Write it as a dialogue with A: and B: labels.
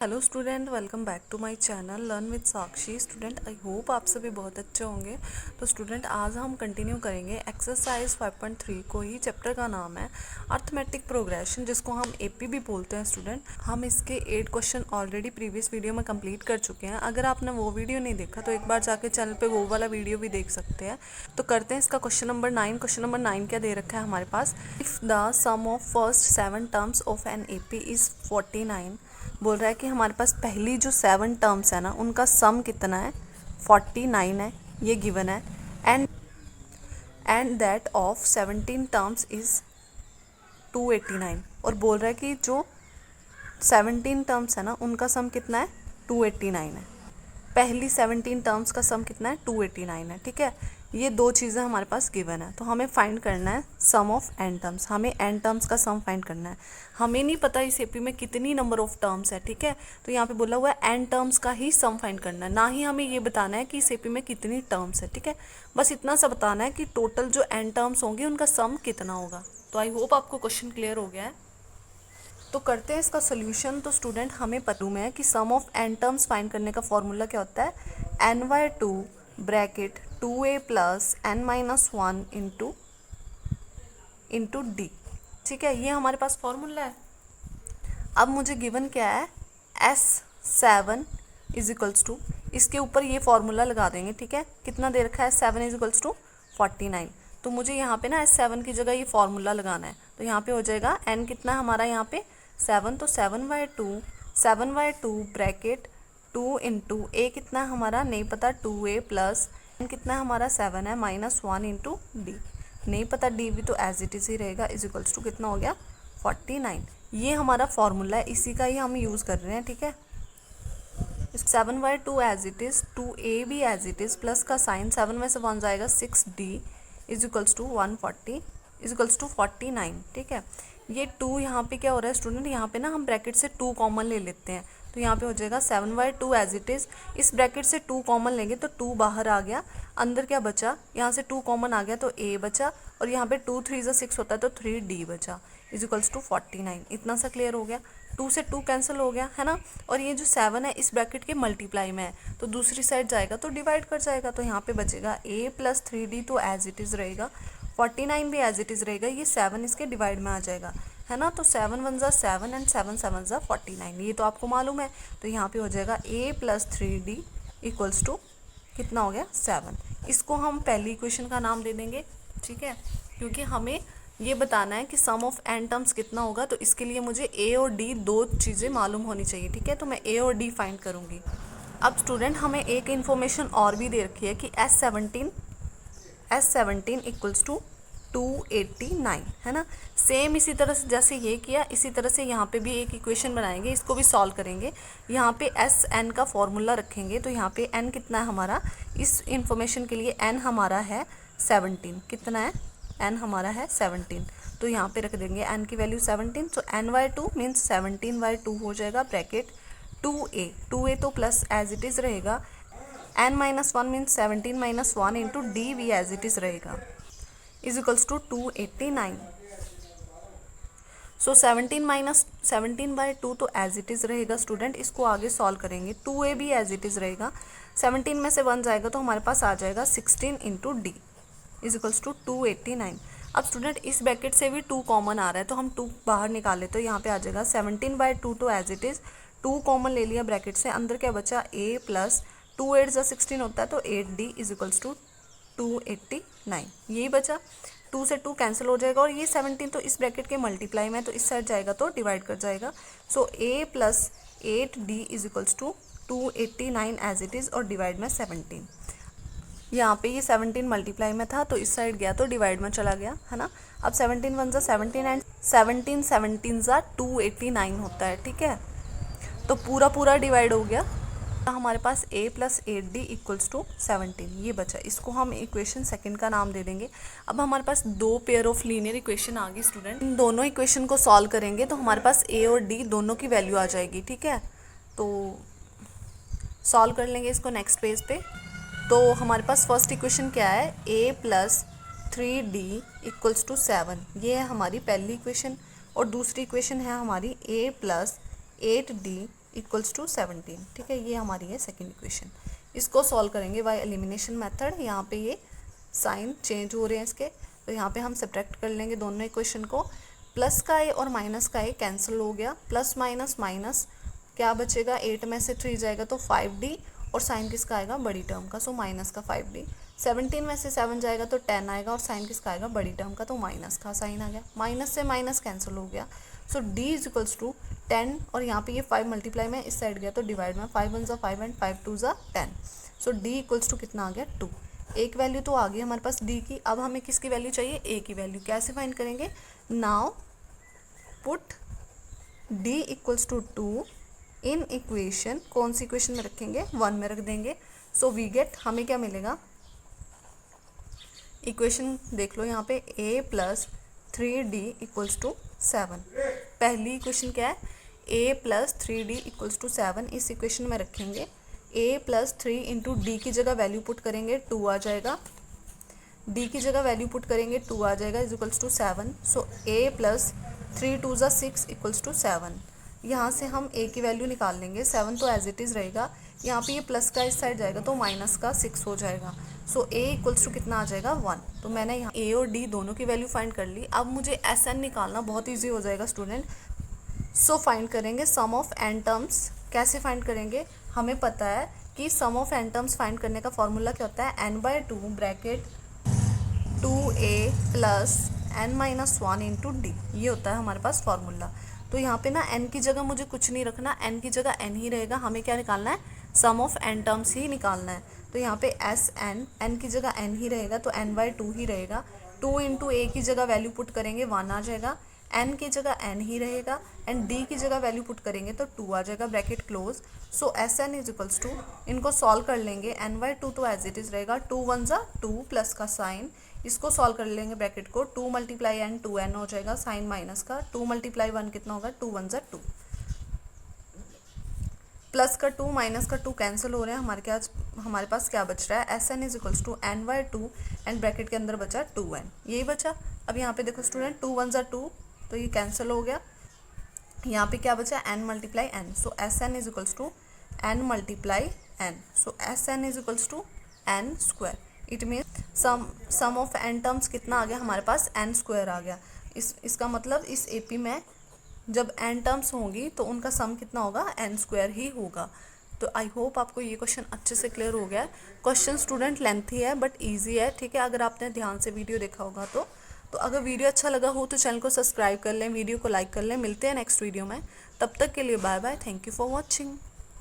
A: Hello student, welcome back to my channel learn with Sakshi. Student, I hope आप सभी बहुत अच्छे होंगे। तो स्टूडेंट, आज हम कंटिन्यू करेंगे एक्सरसाइज 5.3 को ही। चैप्टर का नाम है अर्थमेटिक प्रोग्रेशन, जिसको हम एपी भी बोलते हैं। स्टूडेंट, हम इसके 8 क्वेश्चन ऑलरेडी प्रीवियस वीडियो में कंप्लीट कर चुके हैं। अगर आपने वो वीडियो नहीं देखा तो एक बार जाके चैनल पर वो वाला वीडियो भी देख सकते हैं। तो करते हैं इसका क्वेश्चन नंबर 9। क्वेश्चन नंबर 9 क्या दे रखा है हमारे पास? If the sum of first 7 terms of an AP is 49। बोल रहा है कि हमारे पास पहली जो 7 टर्म्स है ना, उनका सम कितना है? 49 है, ये गिवन है। And that of 17 terms is 289। और बोल रहा है कि जो 17 टर्म्स है ना, उनका सम कितना है? 289 है। पहली 17 टर्म्स का सम कितना है? 289 है। ठीक है, ये दो चीज़ें हमारे पास गिवन है। तो हमें फाइंड करना है सम ऑफ एन टर्म्स। हमें एन टर्म्स का सम फाइंड करना है। हमें नहीं पता इस एपी में कितनी नंबर ऑफ टर्म्स है। ठीक है, तो यहाँ पे बोला हुआ है एन टर्म्स का ही सम फाइंड करना है, ना ही हमें ये बताना है कि इस एपी में कितनी टर्म्स है। ठीक है, बस इतना सा बताना है कि टोटल जो एन टर्म्स होंगे उनका सम कितना होगा। तो आई होप आपको क्वेश्चन क्लियर हो गया है। तो करते हैं इसका सोल्यूशन। तो स्टूडेंट, हमें मालूम है कि सम ऑफ एन टर्म्स फाइंड करने का फॉर्मूला क्या होता है? n/2 bracket 2a plus n-1 into D. ठीक है, ये हमारे पास फॉर्मूला है। अब मुझे गिवन क्या है? S7 इज इक्वल्स टू, इसके ऊपर ये फॉर्मूला लगा देंगे। ठीक है, कितना दे रखा है? 7 इज इक्वल्स टू 49। तो मुझे यहाँ पे ना S7 की जगह ये फॉर्मूला लगाना है। तो यहाँ पे हो जाएगा n कितना हमारा यहाँ पे 7, तो 7/2 ब्रैकेट 2 इंटू ए कितना हमारा नहीं पता 2a प्लस n कितना हमारा 7 है -1 इंटू डी नहीं पता, डी भी तो एज इट इज ही रहेगा, इज इक्वल्स टू कितना हो गया 49। ये हमारा फॉर्मूला है, इसी का ही हम यूज़ कर रहे हैं। ठीक है, 7/2 एज इट इज़, 2a भी एज इट इज़, प्लस का साइन 7 में से 1 जाएगा 6d is equals to 140 is equals to 49। ठीक है, ये 2 यहाँ पे क्या हो रहा है स्टूडेंट? यहाँ पे ना हम ब्रैकेट से 2 कॉमन ले लेते हैं। तो यहाँ पे हो जाएगा 7/2 एज इट इज़। इस ब्रैकेट से 2 कॉमन लेंगे तो 2 बाहर आ गया, अंदर क्या बचा? यहाँ से 2 कॉमन आ गया तो a बचा, और यहाँ पे 2 3 × 6 होता है तो 3d बचा इज इक्वल्स टू 49। इतना सा क्लियर हो गया। 2 से 2 कैंसिल हो गया है ना, और ये जो 7 है इस ब्रैकेट के मल्टीप्लाई में है, तो दूसरी साइड जाएगा तो डिवाइड कर जाएगा। तो यहाँ पे बचेगा a प्लस 3d, तो एज इट इज़ रहेगा। 49 भी एज इट इज़ रहेगा, ये 7 इसके डिवाइड में आ जाएगा, है ना। तो 7 1 ज़ा 7 एंड 7 7 ज़ा 49, ये तो आपको मालूम है। तो यहाँ पे हो जाएगा a plus 3d equals to कितना हो गया 7। इसको हम पहली इक्वेशन का नाम दे देंगे। ठीक है, क्योंकि हमें ये बताना है कि सम ऑफ एन टर्म्स कितना होगा, तो इसके लिए मुझे ए और डी दो चीज़ें मालूम होनी चाहिए। ठीक है, तो मैं ए और डी फाइंड करूँगी। अब स्टूडेंट, हमें एक इन्फॉर्मेशन और भी दे रखी है कि S17 इक्वल्स टू 289, है ना। सेम इसी तरह से जैसे ये किया, इसी तरह से यहाँ पे भी एक इक्वेशन बनाएंगे, इसको भी सॉल्व करेंगे। यहाँ पे SN का फॉर्मूला रखेंगे, तो यहाँ पे N कितना है हमारा? इस इंफॉर्मेशन के लिए N हमारा है 17। कितना है? N हमारा है 17। तो यहाँ पे रख देंगे N की वैल्यू 17। तो N/2 मीन्स 17/2 हो जाएगा ब्रैकेट 2a तो प्लस एज इट इज़ रहेगा, n-1 मीन्स 17 - 1 इंटू डी भी एज इट इज़ रहेगा इज इक्वल्स टू 289। सो 17/2 तो एज इट इज़ रहेगा स्टूडेंट। इसको आगे सॉल्व करेंगे, 2a भी एज इट इज़ रहेगा, 17 में से 1 जाएगा तो हमारे पास आ जाएगा 16 into d is equals to 289। अब स्टूडेंट, इस ब्रैकेट से भी 2 कॉमन आ रहा है, तो हम 2 बाहर निकाले तो यहाँ पे आ जाएगा 17/2 तो एज इट इज़, 2 कॉमन ले लिया ब्रैकेट से, अंदर क्या बचा? a प्लस 2 8 ज़ा 16 होता है तो 8d इज इक्वल्स टू 289, यही बचा। 2 से 2 कैंसिल हो जाएगा, और ये 17 तो इस ब्रैकेट के मल्टीप्लाई में, तो इस साइड जाएगा तो डिवाइड कर जाएगा। So a plus 8d is equals to 289 as it is, और डिवाइड में 17। यहाँ पे ये 17 मल्टीप्लाई में था तो इस साइड गया तो डिवाइड में चला गया, है ना। अब 17 1 ज़ा 17 एंड 17 ज़ा 289 होता है। ठीक है, तो पूरा डिवाइड हो गया। हमारे पास a plus 8d equals to 17, ये बचा। इसको हम इक्वेशन सेकंड का नाम दे देंगे। अब हमारे पास 2 पेयर ऑफ लीनियर इक्वेशन आ गई स्टूडेंट। इन दोनों इक्वेशन को सॉल्व करेंगे तो हमारे पास a और d दोनों की वैल्यू आ जाएगी। ठीक है, तो सॉल्व कर लेंगे इसको नेक्स्ट पेज पे। तो हमारे पास फर्स्ट इक्वेशन क्या है? a plus 3d equals to 7, ये है हमारी पहली इक्वेशन। और दूसरी इक्वेशन है हमारी a plus 8d equals to 17। ठीक है, ये हमारी है सेकेंड इक्वेशन। इसको सॉल्व करेंगे बाय एलिमिनेशन मेथड। यहाँ पे ये साइन चेंज हो रहे हैं इसके, तो यहाँ पे हम सब्ट्रैक्ट कर लेंगे दोनों इक्वेशन को। प्लस का ए और माइनस का ए कैंसिल हो गया, प्लस माइनस माइनस क्या बचेगा, 8 में से 3 जाएगा तो 5d, और साइन किसका आएगा, बड़ी टर्म का, सो माइनस का 5d। 17 में से 7 जाएगा तो 10 आएगा, और साइन किसका आएगा, बड़ी टर्म का, तो माइनस का साइन आ गया। माइनस से माइनस कैंसिल हो गया, सो d इज इक्वल्स टू 10, और यहाँ पे ये 5 मल्टीप्लाई में इस साइड गया तो डिवाइड में 5 1 5 and 5 2 10, so d equals to कितना आ गया, 2। एक वैल्यू तो आ गई हमारे पास d की, अब हमें किसकी वैल्यू चाहिए, a की वैल्यू। कैसे फाइंड करेंगे, now put d equals to 2 in equation, कौन सी इक्वेशन में रखेंगे, 1 में रख देंगे। सो वी गेट, हमें क्या मिलेगा, इक्वेशन देख लो यहाँ पे, a plus 3d equals to 7। पहली इक्वेशन क्या है, a plus 3d equals to 7, इस इक्वेशन में रखेंगे। a प्लस 3 इंटू डी की जगह वैल्यू पुट करेंगे 2 आ जाएगा, d की जगह वैल्यू पुट करेंगे 2 आ जाएगा, is equals to 7। So a plus 3 2 6 equals to 7। यहाँ से हम a की वैल्यू निकाल लेंगे, 7 तो एज इट इज़ रहेगा, यहाँ पे ये प्लस का इस साइड जाएगा तो माइनस का 6 हो जाएगा। सो a इक्वल्स टू कितना आ जाएगा, 1। तो मैंने यहाँ a और d दोनों की वैल्यू फाइंड कर ली। अब मुझे SN निकालना बहुत ईजी हो जाएगा स्टूडेंट। सो फाइंड करेंगे सम ऑफ n टर्म्स। कैसे फाइंड करेंगे, हमें पता है कि सम ऑफ n टर्म्स फाइंड करने का फॉर्मूला क्या होता है, n/2 bracket 2a plus n-1 into D, ये होता है हमारे पास फॉर्मूला। तो यहाँ पे ना n की जगह मुझे कुछ नहीं रखना, n की जगह n ही रहेगा। हमें क्या निकालना है, सम ऑफ n टर्म्स ही निकालना है। तो यहाँ पे n की जगह n ही रहेगा तो n/2 ही रहेगा। 2 इंटू a की जगह वैल्यू पुट करेंगे 1 आ जाएगा, n की जगह n ही रहेगा, एंड d की जगह वैल्यू पुट करेंगे तो 2 आ जाएगा, bracket close. So SN is equals to, इनको सॉल्व कर लेंगे, n/2 तो एज इट इज़ रहेगा, 2 1 2 प्लस का साइन, इसको सॉल्व कर लेंगे ब्रैकेट को, 2 मल्टीप्लाई n 2n हो जाएगा, साइन माइनस का 2 मल्टीप्लाई 1 कितना होगा, 2 1 2, प्लस का 2 माइनस का 2 कैंसिल हो रहे हैं, हमारे पास क्या बच रहा है, SN is equals to n/2 and bracket के अंदर बचा 2n, यही बचा। अब यहाँ पे देखो स्टूडेंट, 2 1 2 तो ये कैंसिल हो गया, यहाँ पे क्या बचा, n multiply n। So SN is equals to n multiply n, so SN is equals to n square. It mean sum of n terms कितना आ गया हमारे पास, n स्क्वायर आ गया। इसका मतलब इस AP में जब n टर्म्स होंगी तो उनका सम कितना होगा, n स्क्वायर ही होगा। तो आई होप आपको ये क्वेश्चन अच्छे से क्लियर हो गया है। क्वेश्चन स्टूडेंट लेंथी है बट ईजी है, ठीक है, अगर आपने ध्यान से वीडियो देखा होगा तो अगर वीडियो अच्छा लगा हो तो चैनल को सब्सक्राइब कर लें, वीडियो को लाइक कर लें। मिलते हैं नेक्स्ट वीडियो में, तब तक के लिए bye bye, thank you for watching.